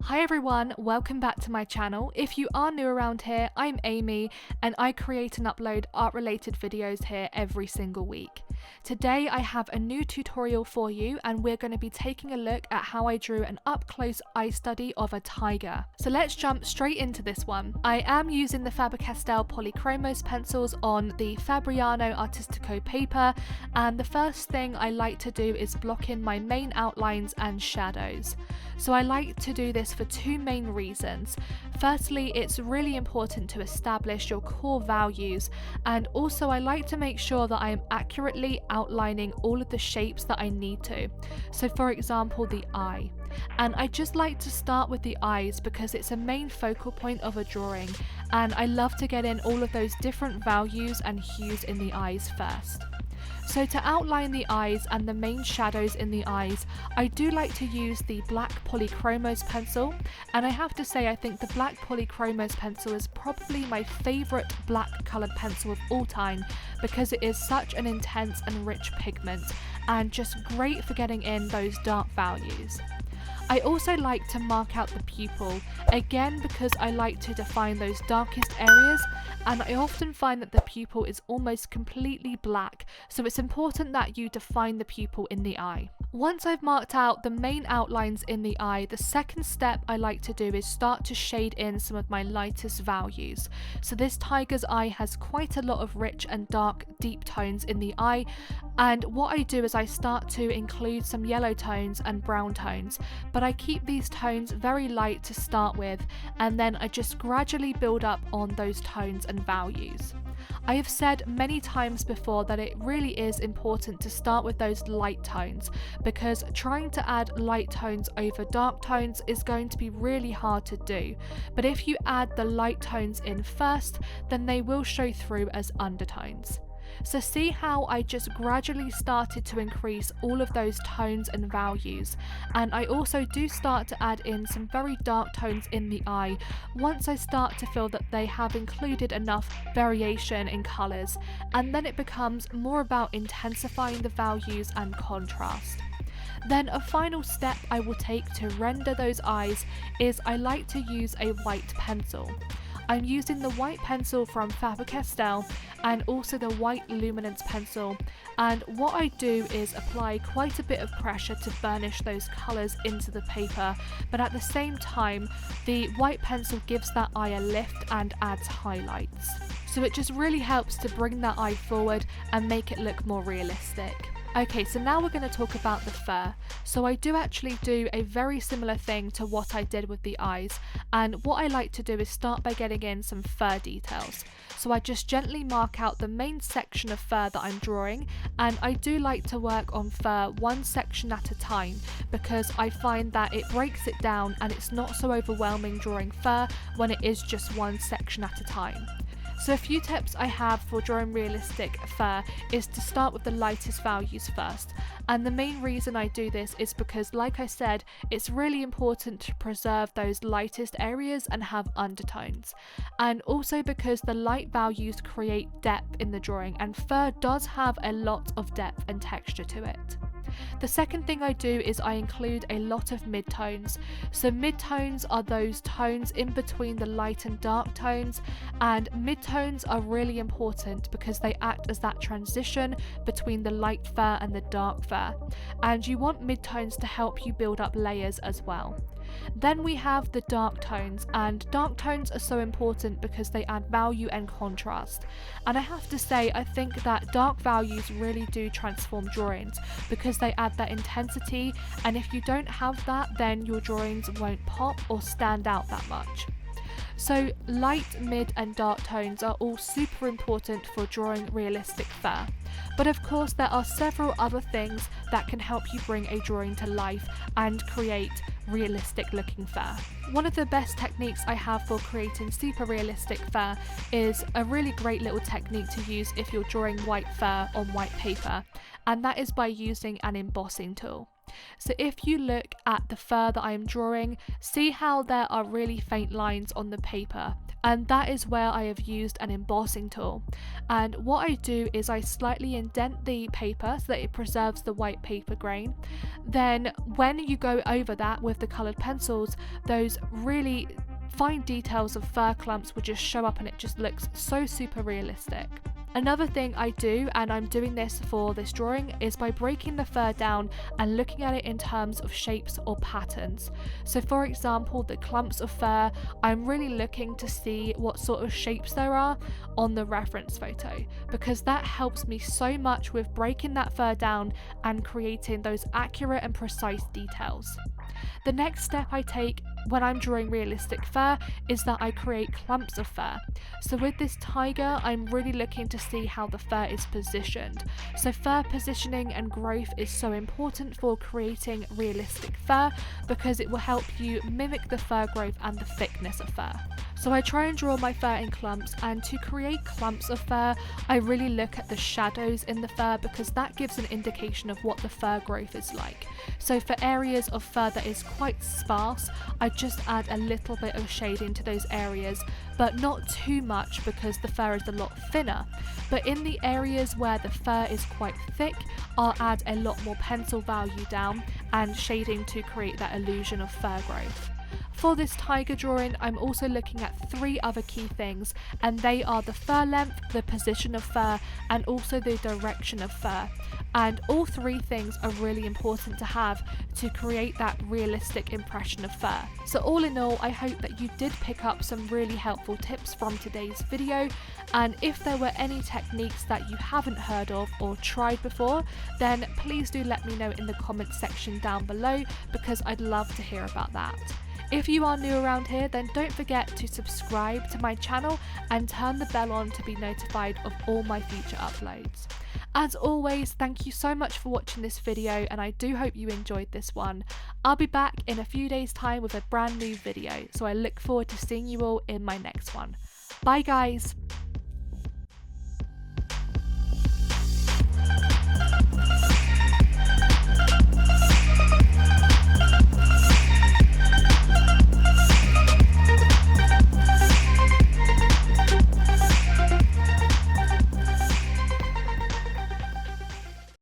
Hi everyone, welcome back to my channel. If you are new around here, I'm Amy and I create and upload art related videos here every single week. Today I have a new tutorial for you and we're going to be taking a look at how I drew an up close eye study of a tiger. So let's jump straight into this one. I am using the Faber Castell Polychromos pencils on the Fabriano Artistico paper, and the first thing I like to do is block in my main outlines and shadows. So I like to do this for two main reasons. Firstly, it's really important to establish your core values, and also I like to make sure that I am accurately outlining all of the shapes that I need to. So for example, the eye. And I just like to start with the eyes because it's a main focal point of a drawing, and I love to get in all of those different values and hues in the eyes first. So to outline the eyes and the main shadows in the eyes, I do like to use the black Polychromos pencil, and I have to say I think the black Polychromos pencil is probably my favourite black coloured pencil of all time because it is such an intense and rich pigment and just great for getting in those dark values. I also like to mark out the pupil, again because I like to define those darkest areas, and I often find that the pupil is almost completely black, so it's important that you define the pupil in the eye. Once I've marked out the main outlines in the eye, the second step I like to do is start to shade in some of my lightest values. So this tiger's eye has quite a lot of rich and dark deep tones in the eye, and what I do is I start to include some yellow tones and brown tones, but I keep these tones very light to start with, and then I just gradually build up on those tones and values. I have said many times before that it really is important to start with those light tones, because trying to add light tones over dark tones is going to be really hard to do, but if you add the light tones in first, then they will show through as undertones. So see how I just gradually started to increase all of those tones and values, and I also do start to add in some very dark tones in the eye once I start to feel that they have included enough variation in colours, and then it becomes more about intensifying the values and contrast. Then a final step I will take to render those eyes is I like to use a white pencil. I'm using the white pencil from Faber Castell and also the white luminance pencil, and what I do is apply quite a bit of pressure to burnish those colours into the paper, but at the same time the white pencil gives that eye a lift and adds highlights. So it just really helps to bring that eye forward and make it look more realistic. Okay, so now we're going to talk about the fur. So I do actually do a very similar thing to what I did with the eyes, and what I like to do is start by getting in some fur details. So I just gently mark out the main section of fur that I'm drawing, and I do like to work on fur one section at a time because I find that it breaks it down and it's not so overwhelming drawing fur when it is just one section at a time. So a few tips I have for drawing realistic fur is to start with the lightest values first, and the main reason I do this is because, like I said, it's really important to preserve those lightest areas and have undertones, and also because the light values create depth in the drawing, and fur does have a lot of depth and texture to it. The second thing I do is I include a lot of midtones. So midtones are those tones in between the light and dark tones, and midtones are really important because they act as that transition between the light fur and the dark fur, and you want midtones to help you build up layers as well. Then we have the dark tones, and dark tones are so important because they add value and contrast, and I have to say I think that dark values really do transform drawings because they add that intensity, and if you don't have that then your drawings won't pop or stand out that much. So light, mid and dark tones are all super important for drawing realistic fur. But of course there are several other things that can help you bring a drawing to life and create realistic looking fur. One of the best techniques I have for creating super realistic fur is a really great little technique to use if you're drawing white fur on white paper, and that is by using an embossing tool. So if you look at the fur that I am drawing, see how there are really faint lines on the paper, and that is where I have used an embossing tool. And what I do is I slightly indent the paper so that it preserves the white paper grain. Then when you go over that with the coloured pencils, those really fine details of fur clumps will just show up, and it just looks so super realistic. Another thing I do, and I'm doing this for this drawing, is by breaking the fur down and looking at it in terms of shapes or patterns. So for example, the clumps of fur, I'm really looking to see what sort of shapes there are on the reference photo, because that helps me so much with breaking that fur down and creating those accurate and precise details. The next step I take when I'm drawing realistic fur is that I create clumps of fur. So with this tiger, I'm really looking to see how the fur is positioned. So fur positioning and growth is so important for creating realistic fur, because it will help you mimic the fur growth and the thickness of fur. So I try and draw my fur in clumps, and to create clumps of fur, I really look at the shadows in the fur, because that gives an indication of what the fur growth is like. So for areas of fur that is quite sparse, I just add a little bit of shading to those areas, but not too much because the fur is a lot thinner. But in the areas where the fur is quite thick, I'll add a lot more pencil value down and shading to create that illusion of fur growth. For this tiger drawing, I'm also looking at 3 other key things, and they are the fur length, the position of fur, and also the direction of fur. And all 3 things are really important to have to create that realistic impression of fur. So all in all, I hope that you did pick up some really helpful tips from today's video, and if there were any techniques that you haven't heard of or tried before, then please do let me know in the comments section down below, because I'd love to hear about that. If you are new around here, then don't forget to subscribe to my channel and turn the bell on to be notified of all my future uploads. As always, thank you so much for watching this video, and I do hope you enjoyed this one. I'll be back in a few days' time with a brand new video, so I look forward to seeing you all in my next one. Bye guys!